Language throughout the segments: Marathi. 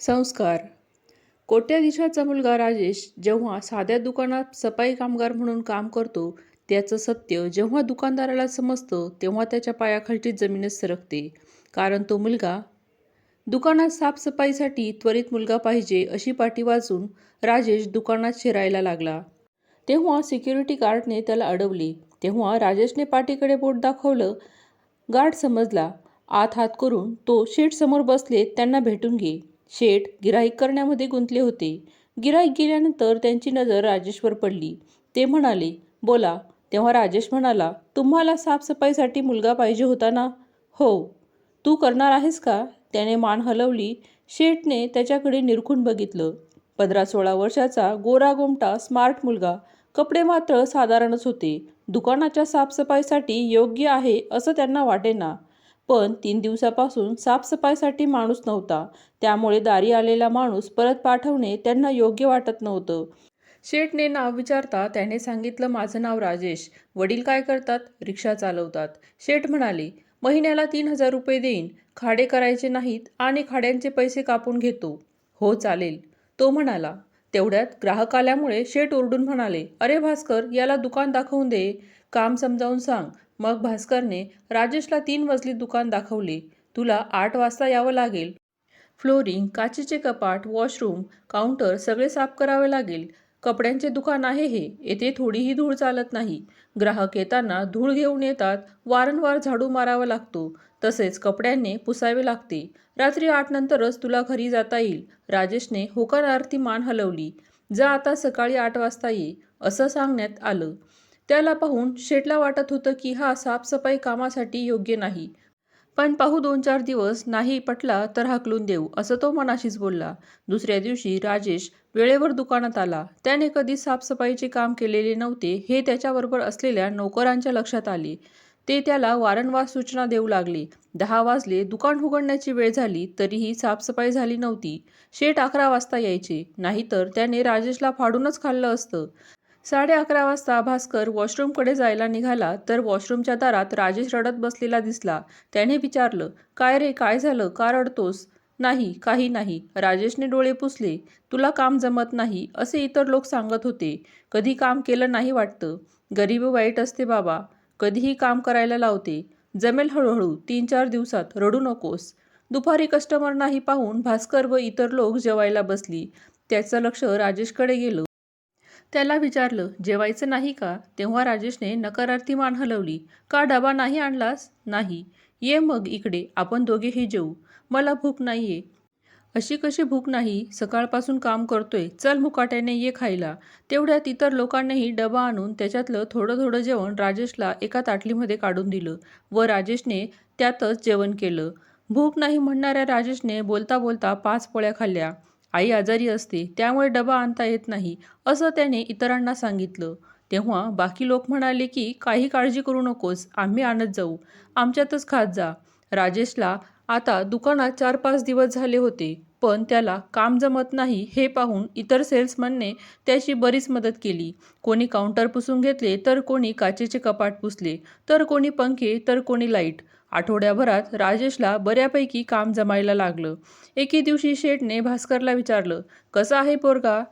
संस्कार. कोट्याधीशाचा मुलगा राजेश जेव्हा साध्या दुकानात सफाई कामगार म्हणून काम करतो, त्याचं सत्य जेव्हा दुकानदाराला समजतं तेव्हा त्याच्या पायाखालची जमीनच सरकते. कारण तो मुलगा दुकानात साफसफाईसाठी त्वरित मुलगा पाहिजे अशी पाटी वाजून राजेश दुकानात शिरायला लागला. तेव्हा सिक्युरिटी गार्डने त्याला अडवले. तेव्हा राजेशने पाटीकडे बोट दाखवलं. गार्ड समजला. आत हात करून तो शेठ समोर बसले त्यांना भेटून घे. शेठ गिऱ्हाईक करण्यामध्ये गुंतले होते. गिऱ्हाईक गेल्यानंतर त्यांची नजर राजेशवर पडली. ते म्हणाले, बोला. तेव्हा राजेश म्हणाला, तुम्हाला साफसफाईसाठी मुलगा पाहिजे होता ना? हो. तू करणार आहेस का? त्याने मान हलवली. शेठने त्याच्याकडे निरखून बघितलं. 15-16 वर्षाचा गोरा-गोमटा स्मार्ट मुलगा. कपडे मात्र साधारणच होते. दुकानाच्या साफसफाईसाठी योग्य आहे असं त्यांना वाटेना. पण 3 दिवसापासून साफसफाईसाठी माणूस नव्हता. त्यामुळे दारी आलेला माणूस परत पाठवणे त्यांना योग्य वाटत नव्हतं. शेठने नाव विचारता त्याने सांगितलं, माझं नाव राजेश. वडील काय करतात? रिक्षा चालवतात. शेठ म्हणाले, महिन्याला 3,000 रुपये देईन. खाडे करायचे नाहीत आणि खाड्यांचे पैसे कापून घेतो. हो चालेल, तो म्हणाला. तेवढ्यात ग्राहक आल्यामुळे शेठ ओरडून म्हणाले, अरे भास्कर, याला दुकान दाखवून दे. काम समजावून सांग. मग भास्करने राजेशला 3 मजली दुकान दाखवले. तुला 8 वाजता यावं लागेल. फ्लोरिंग, काचेचे कपाट, वॉशरूम, काउंटर सगळे साफ करावे लागेल. कपड्यांचे दुकान आहे हे. येथे थोडीही धूळ चालत नाही. ग्राहक येताना धूळ घेऊन येतात. वारंवार झाडू मारावा लागतो. तसेच कपड्यांनी पुसावे लागते. रात्री 8 नंतरच तुला घरी जाता येईल. राजेशने होकारार्थी मान हलवली. जा आता, सकाळी 8 वाजता ये, असं सांगण्यात आलं. त्याला पाहून शेठला वाटत होतं की हा साफसफाई कामासाठी योग्य नाही. पण पाहू 2-4 दिवस, नाही पटला तर हाकलून देऊ, असं तो मनाशीच बोलला. दुसऱ्या दिवशी राजेश वेळेवर दुकानात आला. त्याने कधी साफसफाईचे काम केलेले नव्हते हे त्याच्याबरोबर असलेल्या नोकरांच्या लक्षात आले. ते त्याला वारंवार सूचना देऊ लागले. 10 वाजले, दुकान उघडण्याची वेळ झाली तरीही साफसफाई झाली नव्हती. शेठ 11 वाजता यायचे, नाहीतर त्याने राजेशला फाडूनच खाल्लं असतं. 11:30 वाजता भास्कर वॉशरूमकडे जायला निघाला तर वॉशरूमच्या दारात राजेश रडत बसलेला दिसला. त्याने विचारलं, काय रे, काय झालं? का रडतोस? नाही, काही नाही. राजेशने डोळे पुसले. तुला काम जमत नाही असे इतर लोक सांगत होते. कधी काम केलं नाही वाटतं. गरीब वाईट असते बाबा. कधीही काम करायला लावते. जमेल हळूहळू, 3-4 दिवसात. रडू नकोस. दुपारी कस्टमर नाही पाहून भास्कर व इतर लोक जेवायला बसली. त्याचं लक्ष राजेशकडे गेलं. त्याला विचारलं, जेवायचं नाही का? तेव्हा राजेशने नकारार्थी मान हलवली. का, डबा नाही आणलास? नाही. ये मग इकडे, आपण दोघेही जेवू. मला भूक नाहीये. अशी कशी भूक नाही? सकाळपासून काम करतोय. चल मुकाट्याने ये खायला. तेवढ्यात इतर लोकांनीही डबा आणून त्याच्यातलं थोडं थोडं जेवण राजेशला एका ताटलीमध्ये काढून दिलं व राजेशने त्यातच जेवण केलं. भूक नाही म्हणणाऱ्या राजेशने बोलता बोलता 5 पोळ्या खाल्ल्या. आई आजारी असते त्यामुळे डबा आणता येत नाही असं त्याने इतरांना सांगितलं. तेव्हा बाकी लोक म्हणाले की काही काळजी करू नकोस, आम्ही आणत जाऊ, आमच्यातच खात जा. राजेशला आता दुकानात 4-5 दिवस झाले होते, पण त्याला काम जमत नाही हे पाहून इतर सेल्समनने त्याची बरीच मदत केली. कोणी काउंटर पुसून घेतले तर कोणी काचेचे कपाट पुसले, तर कोणी पंखे, तर कोणी लाईट. आठवड्याभरात राजेशला बऱ्यापैकी काम जमायला लागलं. एके दिवशी शेठने भास्करला विचारलं, कसा आहे पोरगा?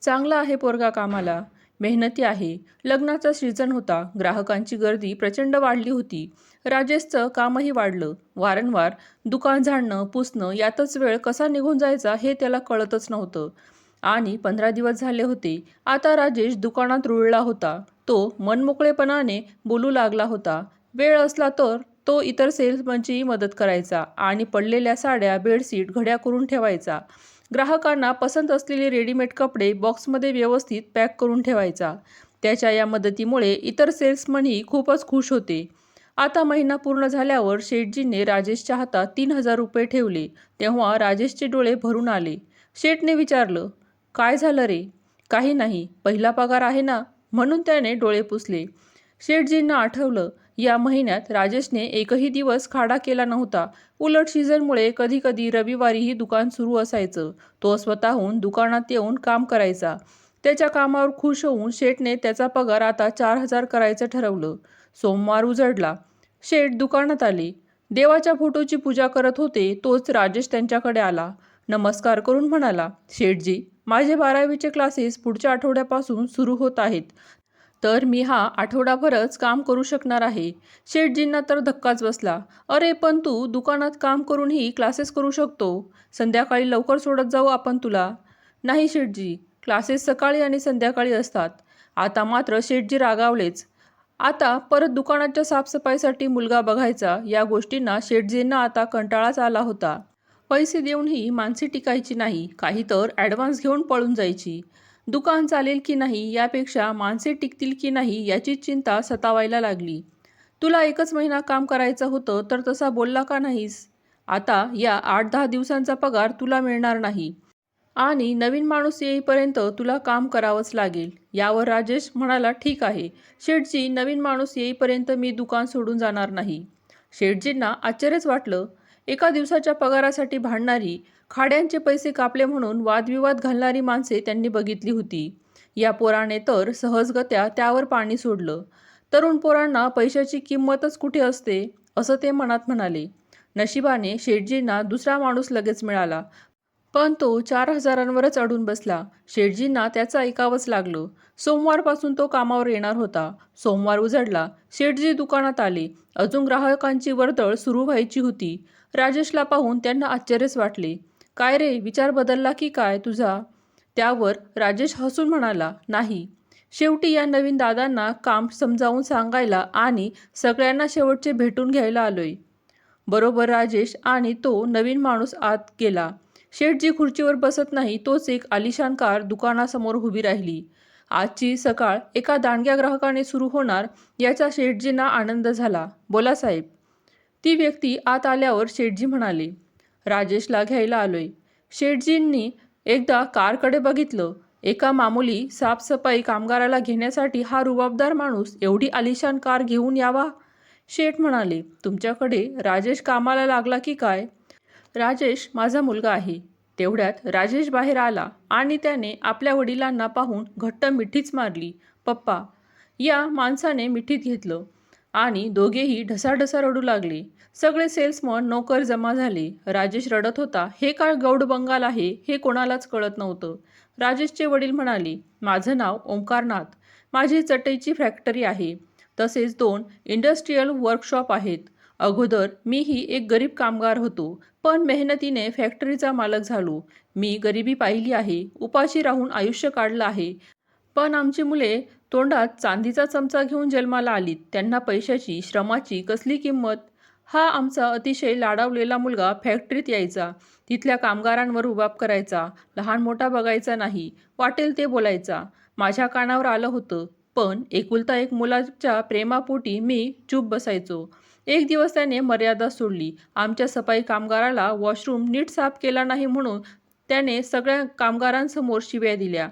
चांगला आहे पोरगा कामाला. मेहनती आहे. लग्नाचा सीझन होता. ग्राहकांची गर्दी प्रचंड वाढली होती. राजेशचं कामही वाढलं. वारंवार दुकान झाडणं, पुसणं यातच वेळ कसा निघून जायचा हे त्याला कळतच नव्हतं. आणि 15 दिवस झाले होते. आता राजेश दुकानात रुळला होता. तो मनमोकळेपणाने बोलू लागला होता. वेळ असला तर तो इतर सेल्समनचीही मदत करायचा आणि पडलेल्या साड्या, बेडशीट घड्या करून ठेवायचा. ग्राहकांना पसंत असलेले रेडीमेड कपडे बॉक्समध्ये व्यवस्थित पॅक करून ठेवायचा. त्याच्या या मदतीमुळे इतर सेल्समनही खूपच खुश होते. आता महिना पूर्ण झाल्यावर शेठजीने राजेशच्या हातात 3,000 रुपये ठेवले. तेव्हा राजेशचे डोळे भरून आले. शेठने विचारलं, काय झालं रे? काही नाही, पहिला पगार आहे ना, म्हणून त्याने डोळे पुसले. शेठजींना आठवलं, या महिन्यात राजेशने एकही दिवस खाडा केला नव्हता. उलट सीझनमुळे कधी कधी रविवारीही दुकान सुरू असायचं. तो स्वतःहून दुकानात येऊन काम करायचा. त्याच्या कामावर खुश होऊन शेठने त्याचा पगार आता 4,000 करायचं ठरवलं. सोमवार उजडला. शेठ दुकानात आले. देवाच्या फोटोची पूजा करत होते. तोच राजेश त्यांच्याकडे आला. नमस्कार करून म्हणाला, शेठजी, माझे 12वीचे क्लासेस पुढच्या आठवड्यापासून सुरू होत आहेत, तर मी हा आठवडाभरच काम करू शकणार आहे. शेठजींना तर धक्काच बसला. अरे पण तू दुकानात काम करूनही क्लासेस करू शकतो. संध्याकाळी लवकर सोडत जाऊ आपण तुला. नाही शेठजी, क्लासेस सकाळी आणि संध्याकाळी असतात. आता मात्र शेठजी रागावलेच. आता परत दुकानाच्या साफसफाईसाठी मुलगा बघायचा, या गोष्टींना शेठजींना आता कंटाळाच आला होता. पैसे देऊनही माणसे टिकायची नाही, काही तर ॲडव्हान्स घेऊन पळून जायची. दुकान चालेल की नाही यापेक्षा माणसे टिकतील की नाही याची चिंता सतावायला लागली. तुला 1च महिना काम करायचं होतं तर तसा बोलला का नाहीस? आता या 8-10 दिवसांचा पगार तुला मिळणार नाही आणि नवीन माणूस येईपर्यंत तुला काम करावंच लागेल. यावर राजेश म्हणाला, ठीक आहे शेठजी, नवीन माणूस येईपर्यंत मी दुकान सोडून जाणार नाही. शेठजींना आश्चर्यच वाटलं. एका दिवसाच्या पगारासाठी भांडणारी, खाड्यांचे पैसे कापले म्हणून वादविवाद घालणारी माणसे त्यांनी बघितली होती. या पोराने तर सहजगत्या त्यावर पाणी सोडलं. तरुण पोरांना पैशाची किंमतच कुठे असते, असं ते मनात म्हणाले. नशिबाने शेठजींना दुसरा माणूस लगेच मिळाला, पण तो 4,000वरच अडून बसला. शेठजींना त्याचं ऐकावंच लागलं. सोमवारपासून तो कामावर येणार होता. सोमवार उजडला. शेठजी दुकानात आले. अजून ग्राहकांची वर्दळ सुरू व्हायची होती. राजेशला पाहून त्यांना आश्चर्यच वाटले. काय रे, विचार बदलला की काय तुझा? त्यावर राजेश हसून म्हणाला, नाही. शेवटी या नवीन दादांना काम समजावून सांगायला आणि सगळ्यांना शेवटचे भेटून घ्यायला आलोय. बरोबर राजेश आणि तो नवीन माणूस आत गेला. शेठजी खुर्चीवर बसत नाही, तोच एक आलिशान कार दुकानासमोर उभी राहिली. आजची सकाळ एका दांडग्या ग्राहकाने सुरू होणार याचा शेठजींना आनंद झाला. बोला साहेब. ती व्यक्ती आत आल्यावर शेठजी म्हणाले, राजेशला घ्यायला आलोय. शेठजींनी एकदा कारकडे बघितलं. एका मामूली साफसफाई कामगाराला घेण्यासाठी हा रुबाबदार माणूस एवढी आलिशान कार घेऊन यावा? शेठ म्हणाले, तुमच्याकडे राजेश कामाला लागला की काय? राजेश माझा मुलगा आहे. तेवढ्यात राजेश बाहेर आला आणि त्याने आपल्या वडिलांना पाहून घट्ट मिठीच मारली. पप्पा. या माणसाने मिठीत घेतलं आणि दोघेही ढसाढसा रडू लागले. सगळे सेल्समन नोकर जमा झाले. राजेश रडत होता. हे काय गौड बंगाल आहे हे कोणालाच कळत नव्हतं. राजेशचे वडील म्हणाले, माझं नाव ओंकारनाथ. माझी चटईची फॅक्टरी आहे. तसेच 2 इंडस्ट्रीयल वर्कशॉप आहेत. अगोदर मीही एक गरीब कामगार होतो, पण मेहनतीने फॅक्टरीचा मालक झालो. मी गरिबी पाहिली आहे, उपाशी राहून आयुष्य काढलं आहे. पण आमची मुले तोंडात चांदीचा चमचा घेऊन जन्माला आलीत. त्यांना पैशाची, श्रमाची कसली किंमत? हा आमचा अतिशय लाडावलेला मुलगा फॅक्टरीत यायचा. तिथल्या कामगारांवर रुबाब करायचा. लहान मोठा बघायचा नाही. वाटेल ते बोलायचा. माझ्या कानावर आलं होतं. पण एकुलता एक मुलाच्या प्रेमापोटी मी चूप बसायचो. एक दिवस त्याने मर्यादा सोडली. आमच्या सफाई कामगाराला वॉशरूम नीट साफ केला नाही म्हणून त्याने सगळ्या कामगारांसमोर शिव्या दिल्या.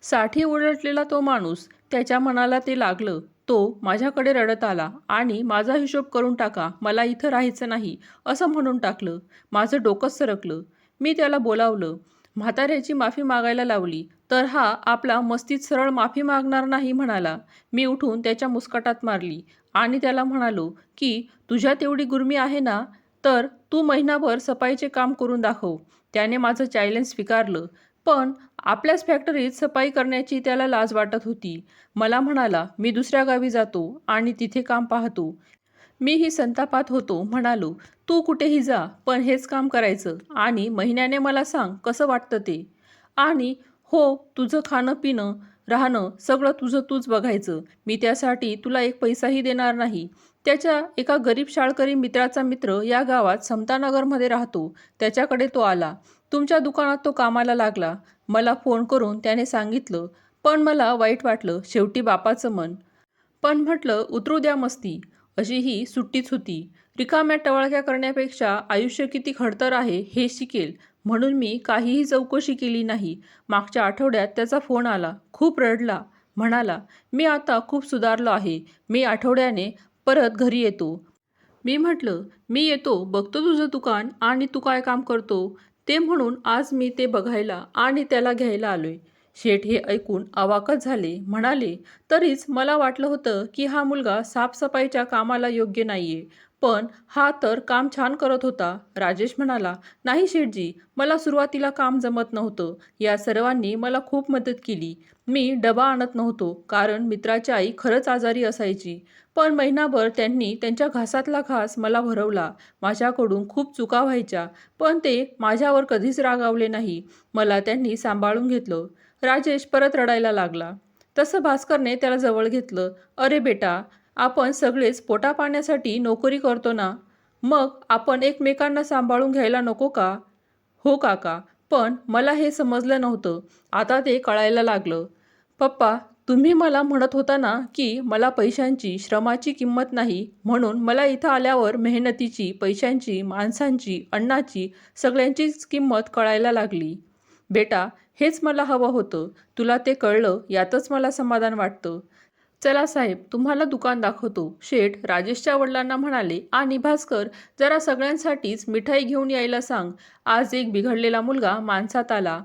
साठी उलटलेला तो माणूस, त्याच्या मनाला ते लागलं. तो माझ्याकडे रडत आला आणि माझा हिशोब करून टाका, मला इथं राहायचं नाही, असं म्हणून टाकलं. माझं डोकंच सरकलं. मी त्याला बोलावलं. म्हाताऱ्याची माफी मागायला लावली, तर हा आपला मस्तीत सरळ माफी मागणार नाही म्हणाला. मी उठून त्याच्या मुस्कटात मारली आणि त्याला म्हणालो की तुझ्यात एवढी गुर्मी आहे ना, तर तू महिनाभर सफाईचे काम करून दाखव. त्याने माझं चॅलेंज स्वीकारलं. पण आपल्याच फॅक्टरीत सफाई करण्याची त्याला लाज वाटत होती. मला म्हणाला, मी दुसऱ्या गावी जातो आणि तिथे काम पाहतो. मीही संतापात होतो. म्हणालो, तू कुठेही जा, पण हेच काम करायचं आणि महिन्याने मला सांग कसं वाटतं ते. आणि हो, तुझं खाणं पिणं राहणं सगळं तुझं तूच बघायचं. मी त्यासाठी तुला एक पैसाही देणार नाही. त्याच्या एका गरीब शाळकरी मित्राचा मित्र या गावात समतानगरमध्ये राहतो. त्याच्याकडे तो आला. तुमच्या दुकानात तो कामाला लागला. मला फोन करून त्याने सांगितलं. पण मला वाईट वाटलं. शेवटी बापाचं मन. पण म्हटलं उतरू द्या मस्ती. अशी ही सुट्टीच होती. रिकाम्या टवाळक्या करण्यापेक्षा आयुष्य किती खडतर आहे हे शिकेल म्हणून मी काहीही चौकशी केली नाही. मागच्या आठवड्यात त्याचा फोन आला. खूप रडला. म्हणाला, मी आता खूप सुधारलो आहे. मी आठवड्याने परत घरी येतो. मी म्हटलं, मी येतो, बघतो तुझं दुकान आणि तू काय काम करतो ते, म्हणून आज मी ते बघायला आणि त्याला घ्यायला आलोय. शेठ हे ऐकून अवाकच झाले. म्हणाले, तरीच मला वाटलं होतं की हा मुलगा साफसफाईच्या कामाला योग्य नाहीये. पण हा तर काम छान करत होता. राजेश म्हणाला, नाही शेठजी, मला सुरुवातीला काम जमत नव्हतं. या सर्वांनी मला खूप मदत केली. मी डबा आणत नव्हतो कारण मित्राची आई खरंच आजारी असायची. पण महिनाभर त्यांनी त्यांच्या घासातला घास मला भरवला. माझ्याकडून खूप चुका व्हायच्या, पण ते माझ्यावर कधीच रागावले नाही. मला त्यांनी सांभाळून घेतलं. राजेश परत रडायला लागला. तसं भास्करने त्याला जवळ घेतलं. अरे बेटा, आपण सगळेच पोटापाण्यासाठी नोकरी करतो ना, मग आपण एकमेकांना सांभाळून घ्यायला नको का? हो काका, पण मला हे समजलं नव्हतं. आता ते कळायला लागलं. पप्पा, तुम्ही मला म्हणत होता ना की मला पैशांची, श्रमाची किंमत नाही, म्हणून मला इथं आल्यावर मेहनतीची, पैशांची, माणसांची, अन्नाची, सगळ्यांचीच किंमत कळायला लागली. बेटा, हेच मला हवं होतं. तुला ते कळलं यातच मला समाधान वाटतं. चला साहेब, तुम्हाला दुकान दाखवतो. शेठ राजेशच्या वडिलांना म्हणाले आणि भास्कर, जरा सगळ्यांसाठीच मिठाई घेऊन यायला सांग. आज एक बिघडलेला मुलगा माणसात आला.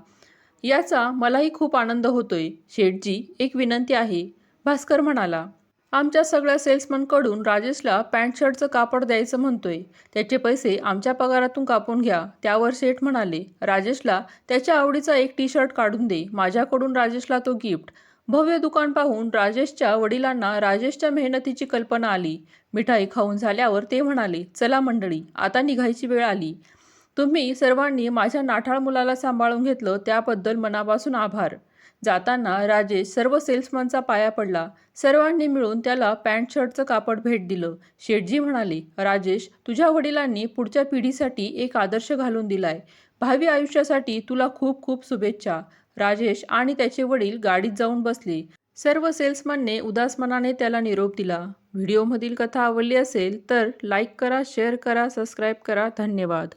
याचा मलाही खूप आनंद होतोय. शेठजी, एक विनंती आहे. भास्कर म्हणाला, आमच्या सगळ्या सेल्समनकडून राजेशला पॅन्ट शर्टचं कापड द्यायचं म्हणतोय. त्याचे पैसे आमच्या पगारातून कापून घ्या. त्यावर शेठ म्हणाले, राजेशला त्याच्या आवडीचा एक टी शर्ट काढून दे. माझ्याकडून राजेशला तो गिफ्ट. भव्य दुकान पाहून राजेशच्या वडिलांना राजेशच्या मेहनतीची कल्पना आली. मिठाई खाऊन झाल्यावर ते म्हणाले, चला मंडळी, आता निघायची वेळ आली. तुम्ही सर्वांनी माझ्या नाठाळ मुलाला सांभाळून घेतलं त्याबद्दल मनापासून आभार. जाताना राजेश सर्व सेल्समनचा पाया पडला. सर्वांनी मिळून त्याला पॅन्ट शर्टचं कापड भेट दिलं. शेठजी म्हणाले, राजेश, तुझ्या वडिलांनी पुढच्या पिढीसाठी एक आदर्श घालून दिलाय. भावी आयुष्यासाठी तुला खूप खूप शुभेच्छा. राजेश आणि त्याचे वडील गाडीत जाऊन बसले. सर्व सेल्समनने उदास मनाने त्याला निरोप दिला. व्हिडिओमधील कथा आवडली असेल तर लाईक करा, शेअर करा, सबस्क्राईब करा. धन्यवाद.